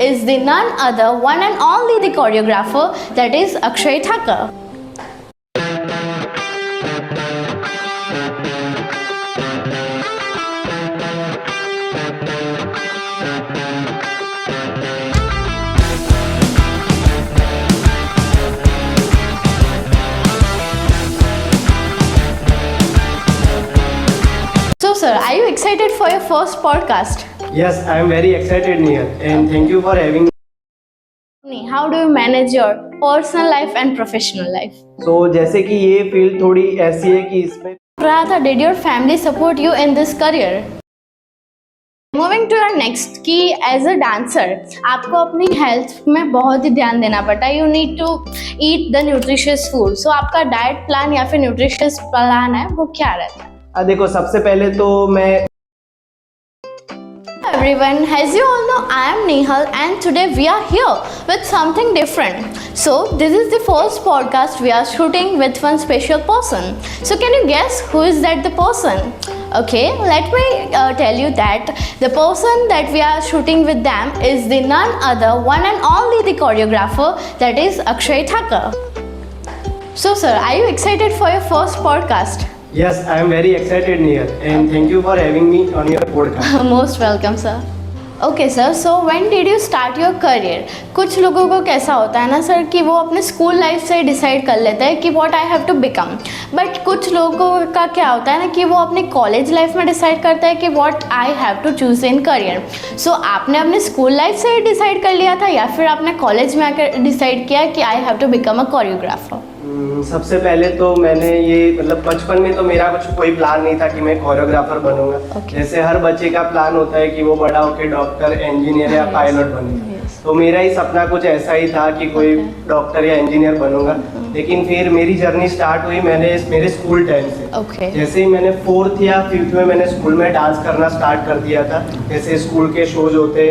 is the none other, one and only the choreographer, that is Akshay Thakur. So sir, are you excited for your first podcast? Yes, I am very excited, Nihal, and thank you for having me. How do you manage your personal life and professional life? So, जैसे कि ये field थोड़ी ऐसी है कि इसमें रहा था, did your family support you in this career? Moving to your next कि एज अ डांसर आपको अपनी हेल्थ में बहुत ही ध्यान देना पड़ता है. You need to eat the nutritious food. So आपका डाइट प्लान या फिर न्यूट्रिशियस प्लान है वो क्या रहता है? देखो, सबसे पहले तो मैं Everyone, as you all know, I am Nihal and today we are here with something different. So this is the first podcast we are shooting with one special person. So can you guess who is that the person? Okay, let me tell you that the person that we are shooting with them is the none other, one and only the choreographer, that is Akshay Thakur. So sir, are you excited for your first podcast? Yes, I am very excited, Nihal, and thank you for having me on your podcast. Most welcome, sir. Okay sir, so when did you start your career? कुछ लोगों को कैसा होता है ना sir कि वो अपने स्कूल लाइफ से डिसाइड कर लेते हैं कि what I have to become, but कुछ लोगों का क्या होता है ना कि वो अपने कॉलेज लाइफ में डिसाइड करता है कि what I have to choose in career. So आपने अपने स्कूल लाइफ से डिसाइड कर लिया था या फिर आपने कॉलेज में आकर डिसाइड किया कि I have to become a choreographer? सबसे पहले तो मैंने ये मतलब बचपन में तो मेरा कुछ कोई प्लान नहीं था कि मैं कोरियोग्राफर बनूंगा. जैसे हर बच्चे का प्लान होता है कि वो बड़ा होकर डॉक्टर, इंजीनियर या पायलट बनेगा. तो मेरा ही सपना कुछ ऐसा ही था कि कोई डॉक्टर या इंजीनियर बनूंगा. लेकिन फिर मेरी जर्नी स्टार्ट हुई मेरे स्कूल टाइम से. जैसे ही मैंने 4th या 5th में मैंने स्कूल में डांस करना स्टार्ट कर दिया था. जैसे स्कूल के शोज होते,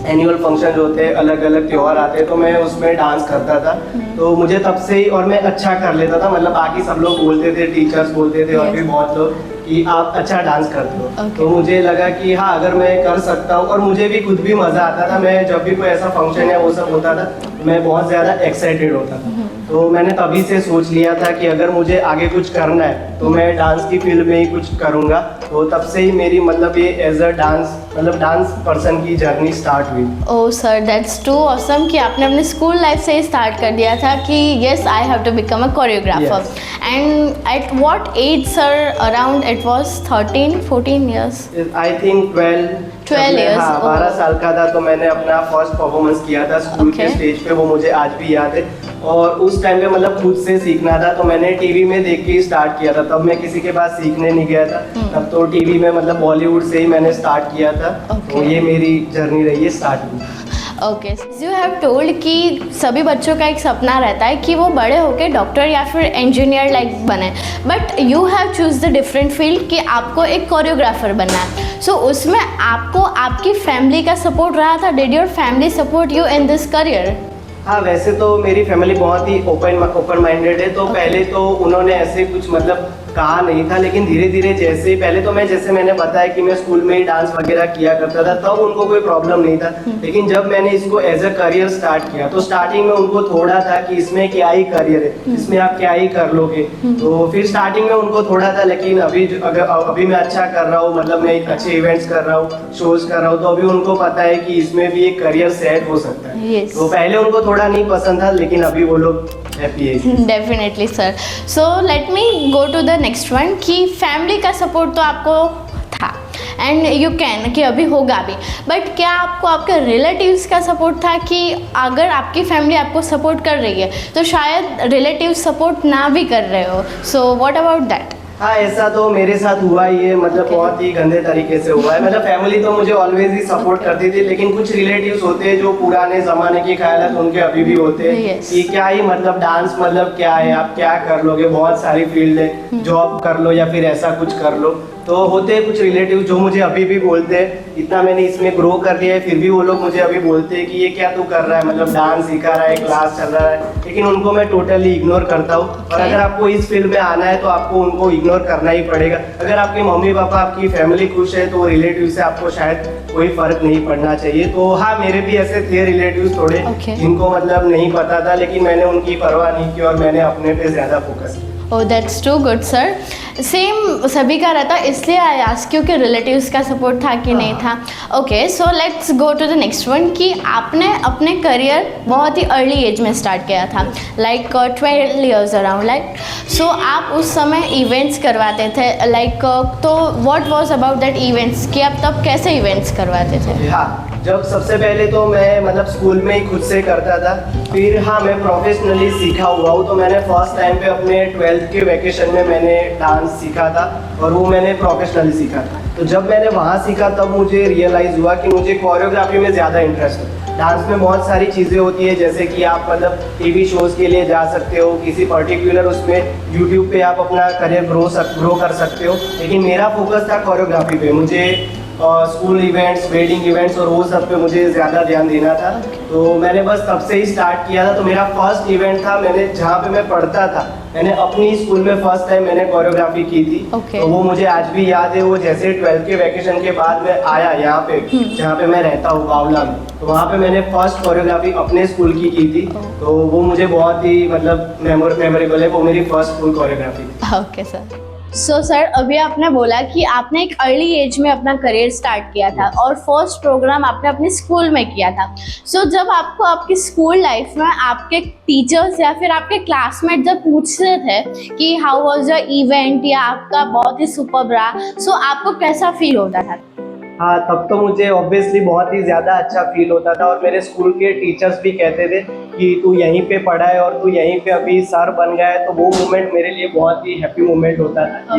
एनुअल फंक्शन होते, अलग अलग त्यौहार आते, तो मैं उसमें डांस करता था. तो मुझे तब से ही, और मैं अच्छा कर लेता था. मतलब बाकी सब लोग बोलते थे, टीचर्स बोलते थे और भी बहुत लोग कि आप अच्छा डांस करते हो. तो मुझे लगा कि हाँ, अगर मैं कर सकता हूँ, और मुझे भी खुद भी मज़ा आता था. मैं जब भी कोई ऐसा फंक्शन या वो सब होता था मैं बहुत ज़्यादा एक्साइटेड होता था. तो मैंने तभी से सोच लिया था कि अगर मुझे आगे कुछ करना है तो मैं डांस की फील्ड में ही कुछ करूँगा. तो तब से ही मेरी मतलब ये एज अ डांस पर्सन की जर्नी स्टार्ट हुई. Oh sir, that's too awesome कि आपने अपने स्कूल लाइफ से ही स्टार्ट कर दिया था कि yes I have to become a choreographer. And at what age sir? Around it was 13-14 years, I think 12 years. हाँ, 12 साल का था तो मैंने अपना फर्स्ट परफॉर्मेंस किया था स्कूल के स्टेज पे. वो मुझे आज भी याद है. और उस टाइम पे मतलब खुद से सीखना था, तो मैंने टीवी में देख के स्टार्ट किया था. तब मैं किसी के पास सीखने नहीं गया था. तब तो टीवी में मतलब बॉलीवुड से ही मैंने स्टार्ट किया था. तो ये मेरी जर्नी रही है starting. Okay, you have told कि सभी बच्चों का एक सपना रहता है कि वो बड़े होकर डॉक्टर या फिर इंजीनियर लाइक बने, but you have choose the different field कि आपको एक कोरियोग्राफर बनना है. सो उसमें आपको आपकी फैमिली का सपोर्ट रहा था? Did your family support you in this career? हाँ, वैसे तो मेरी फैमिली बहुत ही ओपन माइंडेड है. तो पहले तो उन्होंने ऐसे कुछ मतलब कहा नहीं था, लेकिन धीरे धीरे जैसे पहले तो जैसे मैंने बताया कि मैं स्कूल में ही डांस वगैरह किया करता था, तब उनको कोई प्रॉब्लम नहीं था. लेकिन जब मैंने इसको एज अ करियर स्टार्ट किया तो स्टार्टिंग में उनको थोड़ा था कि इसमें क्या ही करियर है, इसमें आप क्या ही कर लोगे. तो फिर स्टार्टिंग में उनको थोड़ा था, लेकिन अभी मैं अच्छा कर रहा हूँ, मतलब मैं अच्छे इवेंट्स कर रहा हूँ, शोज कर रहा हूँ, तो अभी उनको पता है कि इसमें भी एक करियर सेट हो सकता है. तो पहले उनको थोड़ा नहीं पसंद था, लेकिन अभी वो लोग हैप्पी है. Definitely sir. So let me go to the next one कि फैमिली का सपोर्ट तो आपको था एंड यू कैन कि अभी होगा भी, बट क्या आपको आपके रिलेटिव्स का सपोर्ट था? कि अगर आपकी फैमिली आपको सपोर्ट कर रही है तो शायद रिलेटिव्स सपोर्ट ना भी कर रहे हो. So what about that? हाँ, ऐसा तो मेरे साथ हुआ ही है. मतलब बहुत ही गंदे तरीके से हुआ है. मतलब फैमिली तो मुझे ऑलवेज ही सपोर्ट करती थी, लेकिन कुछ रिलेटिव्स होते हैं जो पुराने जमाने के ख्याल उनके अभी भी होते हैं कि क्या ही मतलब डांस मतलब क्या है, आप क्या कर लोगे, बहुत सारी फील्ड है, जॉब कर लो या फिर ऐसा कुछ कर लो. तो होते हैं कुछ रिलेटिव जो मुझे अभी भी बोलते हैं, इतना मैंने इसमें ग्रो कर लिया है फिर भी वो लोग मुझे अभी बोलते हैं कि ये क्या तू कर रहा है, मतलब डांस सिखा रहा है, क्लास चल रहा है, लेकिन उनको मैं टोटली इग्नोर करता हूँ। और अगर आपको इस फील्ड में आना है तो आपको उनको इग्नोर करना ही पड़ेगा। अगर आपके मम्मी पापा, आपकी फैमिली खुश है तो रिलेटिव से आपको शायद कोई फर्क नहीं पड़ना चाहिए। तो हाँ, मेरे भी ऐसे थे रिलेटिव थोड़े जिनको मतलब नहीं पता था, लेकिन मैंने उनकी परवाह नहीं की और मैंने अपने पे ज़्यादा फोकस किया। Oh that's too good sir. Same सभी का रहता, इसलिए आई आस्क क्योंकि रिलेटिव्स का सपोर्ट था कि नहीं था। Okay, so let's go to the next one कि आपने अपने करियर बहुत ही अर्ली एज में स्टार्ट किया था, like 12 years around, like so आप उस समय इवेंट्स करवाते थे, लाइक तो what was about that events कि आप तब कैसे इवेंट्स करवाते थे? हाँ, जब सबसे पहले तो मैं मतलब स्कूल में ही खुद से करता था, फिर हाँ मैं प्रोफेशनली सीखा हुआ हूँ। तो मैंने फर्स्ट टाइम पे अपने 12th के वैकेशन में मैंने डांस सीखा था और वो मैंने प्रोफेशनली सीखा था। तो जब मैंने वहाँ सीखा तब मुझे रियलाइज़ हुआ कि मुझे कोरियोग्राफी में ज़्यादा इंटरेस्ट है। डांस में बहुत सारी चीज़ें होती है, जैसे कि आप मतलब टीवी शोज़ के लिए जा सकते हो, किसी पर्टिकुलर उसमें यूट्यूब पे आप अपना करियर ग्रो कर सकते हो, लेकिन मेरा फोकस था कोरियोग्राफी पे। मुझे स्कूल इवेंट्स, वेडिंग इवेंट्स और वो सब पे मुझे ज़्यादा ध्यान देना था। तो मैंने बस तब से ही स्टार्ट किया था। तो मेरा फर्स्ट इवेंट था, मैंने जहाँ पे मैं पढ़ता था, मैंने अपनी स्कूल में फर्स्ट टाइम मैंने कोरियोग्राफी की थी। तो वो मुझे आज भी याद है। वो जैसे 12th के वैकेशन के बाद मैं आया यहाँ पे, जहाँ पे मैं रहता हूँ बावला में, तो वहाँ पे मैंने फर्स्ट कोरियोग्राफी अपने स्कूल की थी। तो वो मुझे बहुत ही मतलब मेमोरेबल है, वो मेरी first school choreography. Okay sir. So sir, अभी आपने बोला कि आपने एक अर्ली एज में अपना करियर स्टार्ट किया था और फर्स्ट प्रोग्राम आपने अपने स्कूल में किया था। सो जब आपको आपकी स्कूल लाइफ में आपके टीचर्स या फिर आपके क्लासमेट जब पूछते थे कि हाउ वाज योर इवेंट या आपका बहुत ही सुपर्ब रहा, सो आपको कैसा फील होता था? हाँ, तब तो मुझे ऑब्वियसली बहुत ही ज़्यादा अच्छा फील होता था और मेरे स्कूल के टीचर्स भी कहते थे कि तू यहीं पे पढ़ा है और तू यहीं पे अभी सर बन गया है। तो वो मोमेंट मेरे लिए बहुत ही हैप्पी मोमेंट होता था।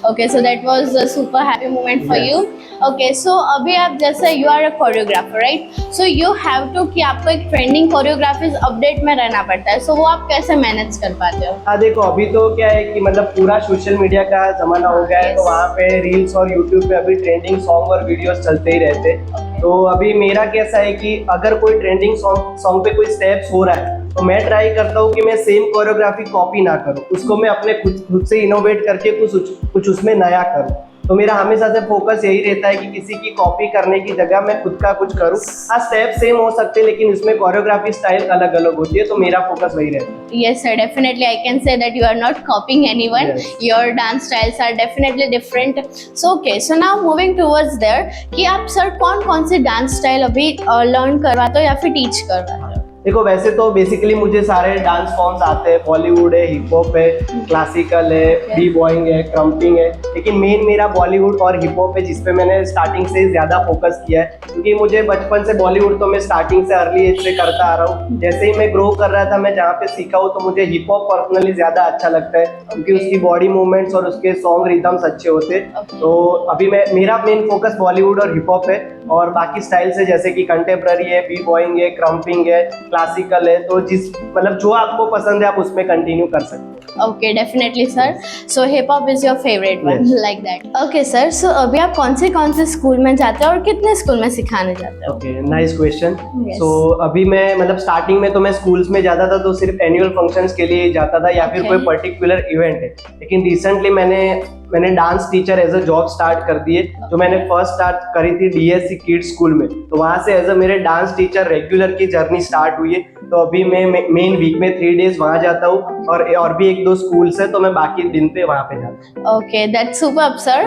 Okay, so that was a super happy moment for you. Okay, so अभी आप जैसे you are a choreographer, right? So you have to कि आपको एक ट्रेंडिंग कोरियोग्राफीज अपडेट में रहना पड़ता है, सो वो आप कैसे मैनेज कर पाते हो? हाँ देखो, अभी तो क्या है कि मतलब पूरा सोशल मीडिया का जमाना हो गया है। तो वहाँ पे रील्स और यूट्यूब पे अभी ट्रेंडिंग सॉन्ग और वीडियोस चलते ही रहते। तो अभी मेरा कैसा है कि अगर कोई ट्रेंडिंग सॉन्ग पे कोई स्टेप्स हो रहा है तो मैं ट्राई करता हूँ कि मैं सेम कोरियोग्राफी कॉपी ना करूँ, उसको मैं अपने खुद से इनोवेट करके कुछ उसमें नया करूँ। तो मेरा हमेशा से फोकस यही रहता है कि किसी की कॉपी करने की जगह मैं खुद का कुछ करूँ। हाँ, स्टेप सेम हो सकते हैं लेकिन उसमें कोरियोग्राफी स्टाइल अलग अलग होती है। तो मेरा फोकस वही रहता है। Yes sir, definitely I can say that you are not copying anyone. Yes. Your dance styles are definitely different. So okay, so now moving towards there कि आप सर कौन सी डांस स्टाइल अभी लर्न करवाते हो या फिर टीच करवाते हो? देखो, वैसे तो बेसिकली मुझे सारे डांस फॉर्म्स आते हैं। बॉलीवुड है, हिप हॉप है, क्लासिकल है, बी बॉइंग है, क्रम्पिंग है, लेकिन मेन मेरा बॉलीवुड और हिप हॉप है जिसपे मैंने स्टार्टिंग से ज़्यादा फोकस किया है। क्योंकि मुझे बचपन से बॉलीवुड तो मैं स्टार्टिंग से अर्ली एज से करता आ रहा हूँ। जैसे ही मैं ग्रो कर रहा था, मैं जहाँ पे सीखा हूँ, तो मुझे हिप हॉप पर्सनली ज़्यादा अच्छा लगता है क्योंकि उसकी बॉडी मूवमेंट्स और उसके सॉन्ग रिदम्स अच्छे होते हैं। तो अभी मेरा मेन फोकस बॉलीवुड और हिप हॉप है और बाकी स्टाइल से जैसे कि कंटेम्प्ररी है, बी बॉइंग है, क्रम्पिंग है, क्लासिकल है। तो मतलब जो आपको पसंद है आप उसमें कंटिन्यू कर सकते हैं। Okay, definitely sir. So hip hop is your favorite one, Yes. like that. Okay sir, so अभी आप कौन से स्कूल में जाते हो और कितने स्कूल में सिखाने जाते हो? Okay, nice question. Yes. सो अभी मैं मतलब स्टार्टिंग में तो मैं स्कूल्स में जाता था तो सिर्फ एनुअल फंक्शंस के लिए जाता था या फिर Okay. कोई पर्टिकुलर इवेंट है। लेकिन रिसेंटली मैंने dance teacher as a job start कर दी है। जो मैंने फर्स्ट स्टार्ट करी थी DSC किड्स स्कूल में, तो वहाँ से एज अ मेरे डांस टीचर रेगुलर की जर्नी स्टार्ट हुई है। तो अभी मैं मेन वीक में 3 डेज वहाँ जाता हूँ और भी 1-2 स्कूल्स है तो मैं बाकी दिन पे वहाँ पे जाता हूँ। Okay, that's superb sir.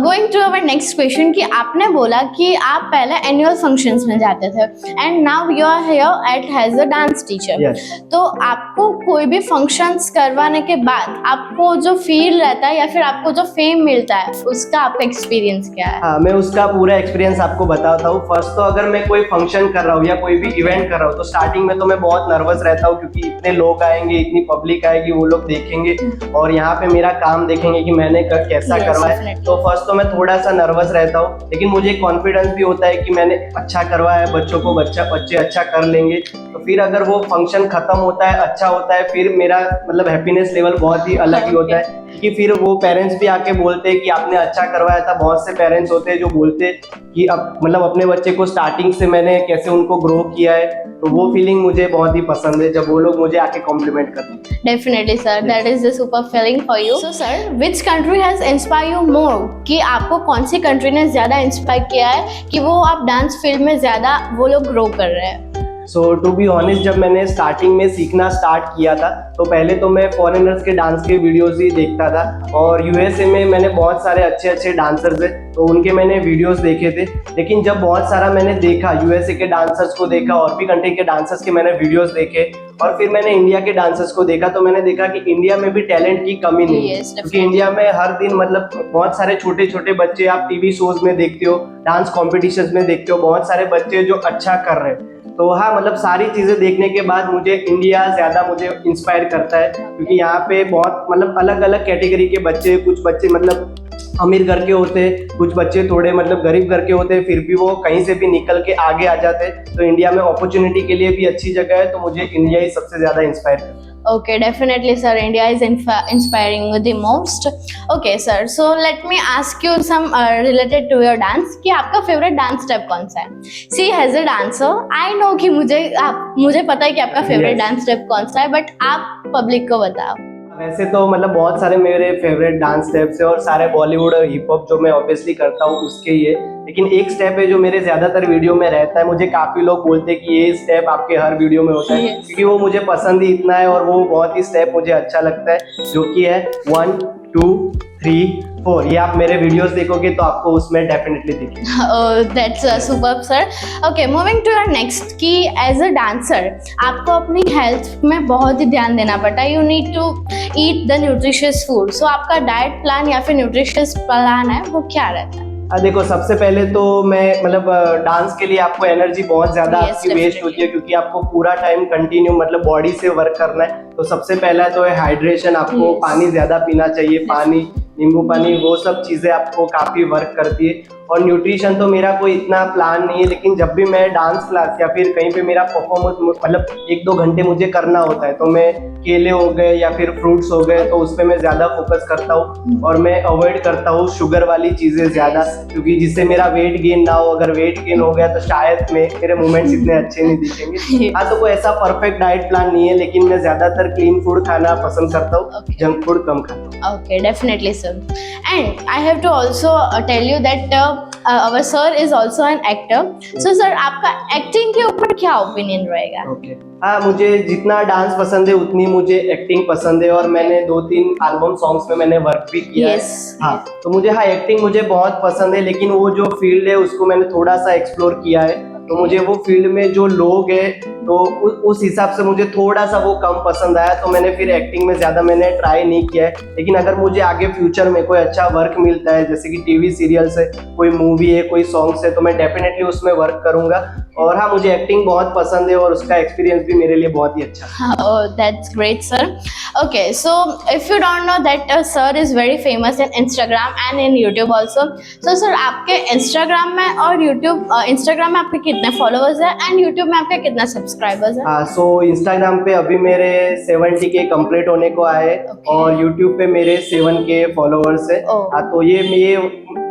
Going to our next question कि आपने बोला कि आप पहले एनुअल फंक्शंस में जाते थे and now you are here at as a dance teacher. Yes. तो आपको कोई भी फंक्शंस करवाने के बाद आपको जो फील रहता है या फिर आपको जो फेम मिलता है उसका आपका एक्सपीरियंस क्या है? हाँ, मैं उसका पूरा एक्सपीरियंस आपको बताता हूँ। फर्स्ट तो अगर मैं कोई फंक्शन कर रहा हूँ या कोई भी इवेंट कर रहा हूँ तो स्टार्टिंग में तो मैं बहुत नर्वस रहता हूँ क्योंकि इतने लोग आएंगे, इतनी पब्लिक आएगी, वो लोग देखेंगे और यहाँ पे मेरा काम देखेंगे कि मैंने कैसा Yes, करवाया। definitely. तो फर्स्ट तो मैं थोड़ा सा नर्वस रहता हूँ, लेकिन मुझे कॉन्फिडेंस भी होता है कि मैंने अच्छा करवाया है, बच्चे अच्छा कर लेंगे। तो फिर अगर वो फंक्शन खत्म होता है, अच्छा होता है, फिर मेरा मतलब हैप्पीनेस लेवल बहुत ही अलग ही होता है कि फिर वो पेरेंट्स पेरेंट्स भी आके बोलते हैं कि आपने अच्छा करवाया था। बहुत से पेरेंट्स होते हैं जो बोलते हैं कि अब मतलब अपने बच्चे को स्टार्टिंग से मैंने कैसे उनको ग्रो किया है, तो वो फीलिंग मुझे बहुत ही पसंद है जब वो लोग मुझे आके कॉम्प्लीमेंट करते हैं। Definitely sir, that is the super feeling for you. So sir, which country has inspired you more? कि आपको कौन सी कंट्री ने ज़्यादा इंस्पायर किया है कि वो आप डांस फील्ड में ज़्यादा वो लोग ग्रो कर रहे हैं? सो टू बी ऑनेस्ट, जब मैंने स्टार्टिंग में सीखना स्टार्ट किया था तो पहले तो मैं फॉरेनर्स के डांस के वीडियोस ही देखता था, और यूएसए में मैंने बहुत सारे अच्छे अच्छे डांसर्स हैं तो उनके मैंने वीडियोस देखे थे। लेकिन जब बहुत सारा मैंने देखा, यूएसए के डांसर्स को देखा और भी कंट्री के डांसर्स के मैंने वीडियोस देखे, और फिर मैंने इंडिया के डांसर्स को देखा, तो मैंने देखा कि इंडिया में भी टैलेंट की कमी नहीं है। Yes, क्योंकि इंडिया में हर दिन मतलब बहुत सारे छोटे छोटे बच्चे आप टीवी शोज में देखते हो, डांस कॉम्पिटिशन्स में देखते हो, बहुत सारे बच्चे जो अच्छा कर रहे हैं। तो हाँ, मतलब सारी चीज़ें देखने के बाद मुझे इंडिया ज़्यादा मुझे इंस्पायर करता है, क्योंकि यहाँ पे बहुत मतलब अलग अलग कैटेगरी के बच्चे, कुछ बच्चे मतलब अमीर घर के होते हैं, कुछ बच्चे थोड़े मतलब गरीब घर के होते हैं, फिर भी वो कहीं से भी निकल के आगे आ जाते हैं। तो इंडिया में अपॉर्चुनिटी के लिए भी अच्छी जगह है, तो मुझे इंडिया ही सबसे ज़्यादा इंस्पायर करता है। Okay, definitely sir, India is inspiring you the most. Okay sir, so let me ask you some related to your dance कि आपका favorite dance step कौन सा है? See, as a dancer, I know कि मुझे पता है कि आपका favorite Yes. dance step कौन सा है, but आप public को बताओ। वैसे तो मतलब बहुत सारे मेरे फेवरेट डांस स्टेप्स है और सारे बॉलीवुड और हिप हॉप जो मैं ऑब्वियसली करता हूँ उसके ही है। लेकिन एक स्टेप है जो मेरे ज्यादातर वीडियो में रहता है, मुझे काफी लोग बोलते हैं कि ये स्टेप आपके हर वीडियो में होता है। Yes. क्योंकि वो मुझे पसंद ही इतना है और वो बहुत ही स्टेप मुझे अच्छा लगता है, जो कि है 1 2 3 4। ये आप मेरे वीडियोस देखोगे तो आपको उसमें डेफिनेटली दिखेगा। Oh, that's superb sir. Okay, moving to your next कि as a dancer आपको अपनी हेल्थ में बहुत ही ध्यान देना पड़ता है। You need to eat the nutritious food. So आपका डाइट प्लान या फिर न्यूट्रिशियस प्लान है वो क्या रहता है? देखो, सबसे पहले तो मैं मतलब डांस के लिए आपको एनर्जी बहुत ज्यादा Yes, आपकी वेस्ट definitely. होती है, क्योंकि आपको पूरा टाइम कंटिन्यू मतलब बॉडी से वर्क करना है। तो सबसे पहला तो है हाइड्रेशन, आपको Yes. पानी ज्यादा पीना चाहिए, पानी, नींबू पानी, वो सब चीजें आपको काफी वर्क करती है। और न्यूट्रिशन तो मेरा कोई इतना प्लान नहीं है, लेकिन जब भी मैं डांस क्लास या फिर कहीं पे मेरा परफॉर्मेंस मतलब 1-2 घंटे मुझे करना होता है, तो मैं केले हो गए या फिर फ्रूट्स हो गए तो उस पर मैं ज्यादा फोकस करता हूँ, और मैं अवॉइड करता हूँ शुगर वाली चीजें ज्यादा, क्योंकि जिससे मेरा वेट गेन ना हो। अगर वेट गेन हो गया तो शायद मेरे मूवमेंट्स इतने अच्छे नहीं दिखेंगे। हाँ, तो कोई ऐसा परफेक्ट डाइट प्लान नहीं है, लेकिन मैं ज्यादातर क्लीन फूड खाना पसंद करता हूँ, Okay. जंक फूड कम खाता हूँ। Okay, definitely sir. And I have to also tell you that our sir is also an actor. So sir, आपका एक्टिंग के ऊपर क्या ओपिनियन रहेगा? ओके, हाँ, मुझे जितना डांस पसंद है उतनी मुझे एक्टिंग पसंद है, और मैंने 2-3 एल्बम सॉन्ग्स में मैंने वर्क भी किया Yes, है। हाँ, तो मुझे एक्टिंग मुझे बहुत पसंद है, लेकिन वो जो फील्ड है उसको मैंने थोड़ा सा एक्सप्लोर किया है, तो मुझे वो फील्ड में जो लोग हैं तो उस हिसाब से मुझे थोड़ा सा वो कम पसंद आया, तो मैंने फिर एक्टिंग में ज़्यादा मैंने ट्राई नहीं किया है। लेकिन अगर मुझे आगे फ्यूचर में कोई अच्छा वर्क मिलता है, जैसे कि टीवी सीरियल्स है, कोई मूवी है, कोई सॉन्ग्स है, तो मैं डेफिनेटली उसमें वर्क करूँगा। और हाँ, मुझे एक्टिंग बहुत पसंद है और उसका एक्सपीरियंस भी मेरे लिए बहुत ही अच्छा है। Oh, that's great, sir. Okay, so if you don't know that sir is very famous in Instagram and in YouTube also. So sir, आपके Instagram में और YouTube, Instagram में आपके कितने फॉलोअर्स हैं एंड YouTube में आपके कितने सब्सक्राइबर्स हैं? हाँ, सो इंस्टाग्राम पे अभी मेरे 70K कंप्लीट होने को आए, Okay. और यूट्यूब पे मेरे 7K फॉलोअर्स है। Oh. हाँ, तो ये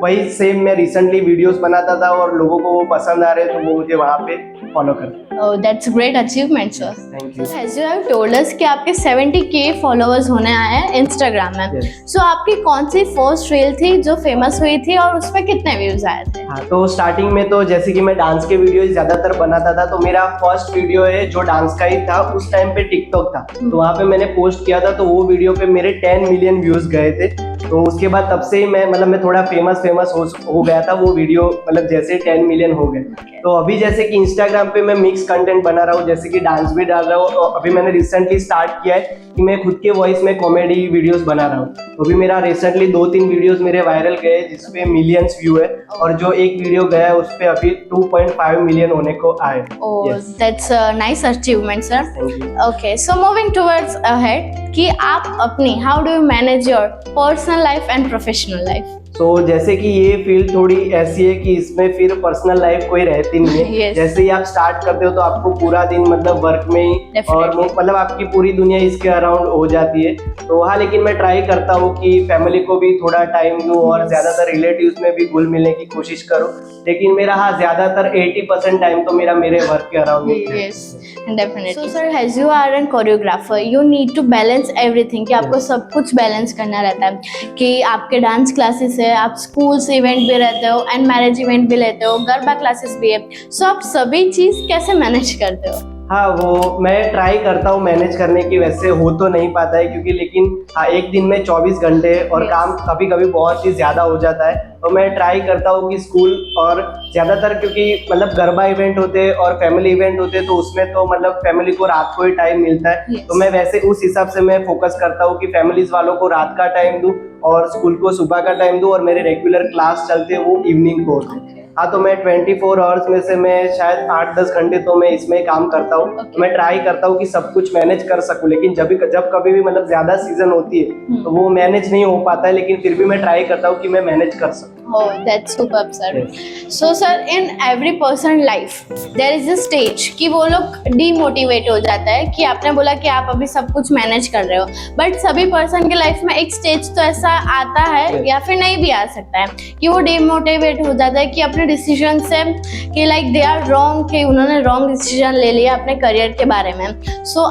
वही सेम मैं रिसेंटली वीडियोस बनाता था और लोगों को वो पसंद आ रहे, तो वो मुझे वहाँ पे फॉलो करते। Oh, that's great achievement, sir. Thank you. As you have told us कि आपके 70K फॉलोअर्स होने आए हैं इंस्टाग्राम में। Yes. So आपकी कौन सी फर्स्ट रील थी जो फेमस हुई थी और उस पे कितने व्यूज आए थे? हाँ, तो स्टार्टिंग में तो जैसे कि मैं डांस के वीडियो ज्यादातर बनाता था, तो मेरा फर्स्ट वीडियो है जो डांस का ही था, उस टाइम पे टिकटॉक था, तो वहाँ पे मैंने पोस्ट किया था, तो वो वीडियो पे मेरे 10 मिलियन व्यूज गए थे। तो उसके बाद तब से ही मैं थोड़ा फेमस हो गया था, वो वीडियो मतलब जैसे 10 मिलियन हो गए। तो अभी जैसे कि इंस्टाग्राम पे मैं मिक्स कंटेंट बना रहा हूँ, जैसे कि डांस भी डाल रहा हूँ, और अभी मैंने रिसेंटली स्टार्ट किया है कि मैं खुद के वॉइस में कॉमेडी वीडियोस बना रहा हूँ। तो अभी मेरा रिसेंटली 2-3 वीडियोस मेरे वायरल गए जिसपे मिलियंस व्यू है, और जो एक वीडियो गया है उस पे अभी 2.5 मिलियन होने को आए। Oh, Yes. that's a nice achievement, sir. Thank you. Okay, so moving towards ahead कि आप अपनी how do you manage your personal life and professional life? सो जैसे कि ये फील्ड थोड़ी ऐसी है कि इसमें फिर पर्सनल लाइफ कोई रहती नहीं है। Yes. जैसे ही आप स्टार्ट करते हो तो आपको पूरा दिन मतलब वर्क में ही और Definitely. मतलब आपकी पूरी दुनिया इसके अराउंड हो जाती है। तो हाँ, लेकिन मैं ट्राई करता हूँ कि फैमिली को भी थोड़ा टाइम दूँ और Yes. ज़्यादातर रिलेटिव्स में भी घुल मिलने की कोशिश करूँ। लेकिन मेरा हाँ ज़्यादातर 80% टाइम तो मेरा मेरे वर्क के अराउंड ही है। Yes, definitely. So sir, as you are a choreographer, you need to balance everything कि आपको Yes. सब कुछ बैलेंस करना रहता है कि आपके डांस क्लासेस है, आप स्कूल्स इवेंट भी रहते हो एंड मैरिज इवेंट भी लेते हो, गरबा क्लासेस भी है, सो आप सभी चीज़ कैसे मैनेज करते हो? हाँ, वो मैं ट्राई करता हूँ मैनेज करने की। वैसे हो तो नहीं पाता है क्योंकि लेकिन हाँ, एक दिन में 24 घंटे और Yes. काम कभी कभी बहुत ही ज़्यादा हो जाता है। तो मैं ट्राई करता हूँ कि स्कूल और ज़्यादातर क्योंकि मतलब गरबा इवेंट होते हैं और फैमिली इवेंट होते हैं तो उसमें तो मतलब फैमिली को रात को ही टाइम मिलता है। Yes. तो मैं वैसे उस हिसाब से मैं फोकस करता हूँ कि फैमिलीज वालों को रात का टाइम दूँ और स्कूल को सुबह का टाइम दूँ और मेरे रेगुलर क्लास चलते हैं वो इवनिंग को होते हैं। हाँ, तो मैं 24 आवर्स में से मैं शायद 8-10 घंटे तो मैं इसमें काम करता हूँ। Okay. मैं ट्राई करता हूँ कि सब कुछ मैनेज कर सकूँ, लेकिन जब कभी भी मतलब ज़्यादा सीजन होती है तो वो मैनेज नहीं हो पाता है, लेकिन फिर भी मैं ट्राई करता हूँ कि मैं मैनेज कर सकूँ। Oh, that's superb, sir. Yes. So, sir, in every person life, there is a stage कि वो लोग demotivate हो जाता है कि आपने बोला कि आप अभी सब कुछ मैनेज कर रहे हो, बट सभी पर्सन के लाइफ में एक स्टेज तो ऐसा आता है Yes. या फिर नहीं भी आ सकता है कि वो डिमोटिवेट हो जाता है कि अपने डिसीजन से कि लाइक दे आर रॉन्ग, कि उन्होंने रॉन्ग डिसीजन ले लिया अपने करियर के बारे में। सो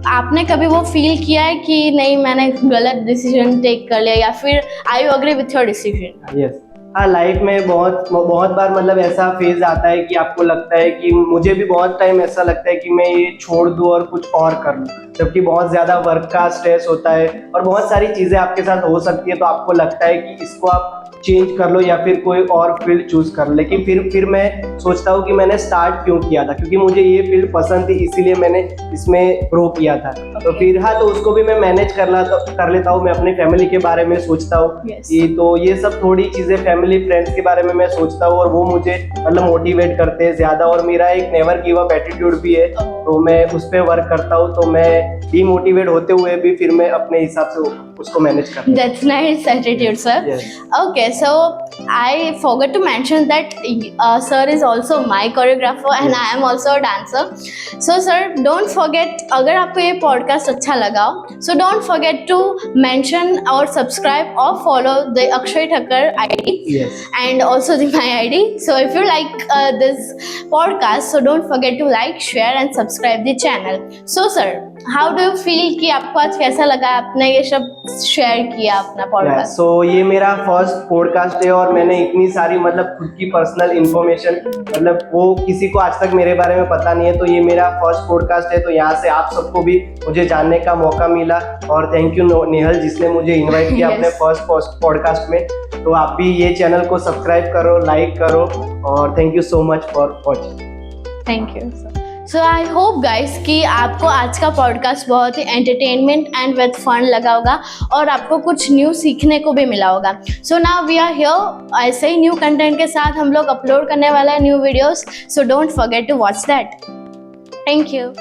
आपने कभी वो फील किया है कि नहीं मैंने गलत डिसीजन टेक कर लिया, या फिर I you agree with your decision? Yes, हाँ, लाइफ में बहुत बहुत बार मतलब ऐसा फेज आता है कि आपको लगता है कि मुझे भी बहुत टाइम ऐसा लगता है कि मैं ये छोड़ दूँ और कुछ और कर लूँ, जबकि बहुत ज़्यादा वर्क का स्ट्रेस होता है और बहुत सारी चीज़ें आपके साथ हो सकती है। तो आपको लगता है कि इसको आप चेंज कर लो या फिर कोई और फील्ड चूज कर लो। लेकिन फिर मैं सोचता हूँ कि मैंने स्टार्ट क्यों किया था, क्योंकि मुझे ये फील्ड पसंद थी इसीलिए मैंने इसमें ग्रो किया था। तो फिर हाँ, तो उसको भी मैं मैनेज कर लेता हूँ। मैं अपनी फैमिली के बारे में सोचता हूँ Yes. कि तो ये सब थोड़ी चीज़ें फैमिली फ्रेंड्स के बारे में मैं सोचता हूँ और वो मुझे मतलब मोटिवेट करते हैं ज़्यादा। और मेरा एक नेवर गिव अप एटीट्यूड भी है, तो मैं उस पर वर्क करता हूँ। तो मैं डीमोटिवेट होते हुए भी फिर मैं अपने हिसाब से उसको मैनेज करता हूँ। That's nice attitude, sir. Yes. Okay, so I forgot to mention that sir is also my choreographer and I am also a dancer. So sir, don't forget, अगर आपको ये podcast अच्छा लगा so don't forget to mention or subscribe or follow the Akshay Thakkar ID. Yes. And also my ID. So if you like this podcast, so don't forget to like, share and subscribe the channel. So sir, how do you feel कि आपको आज कैसा लगा आपने ये सब share किया अपना पॉडकास्ट? सो ये मेरा फर्स्ट पॉडकास्ट है और मैंने इतनी सारी मतलब खुद की पर्सनल इन्फॉर्मेशन मतलब वो किसी को आज तक मेरे बारे में पता नहीं है। तो ये मेरा फर्स्ट पॉडकास्ट है, तो यहाँ से आप सबको भी मुझे जानने का मौका मिला और थैंक यू नेहल जिसने मुझे इनवाइट किया Yes. अपने फर्स्ट पॉडकास्ट में। तो आप भी ये चैनल को सब्सक्राइब करो, लाइक करो और thank you so much for watching. Thank you sir. So I hope guys कि आपको आज का पॉडकास्ट बहुत ही एंटरटेनमेंट एंड विद फन लगा होगा और आपको कुछ न्यू सीखने को भी मिला होगा। So now we are here, ऐसे ही न्यू कंटेंट के साथ हम लोग अपलोड करने वाला है new videos, so don't forget to watch that. Thank you.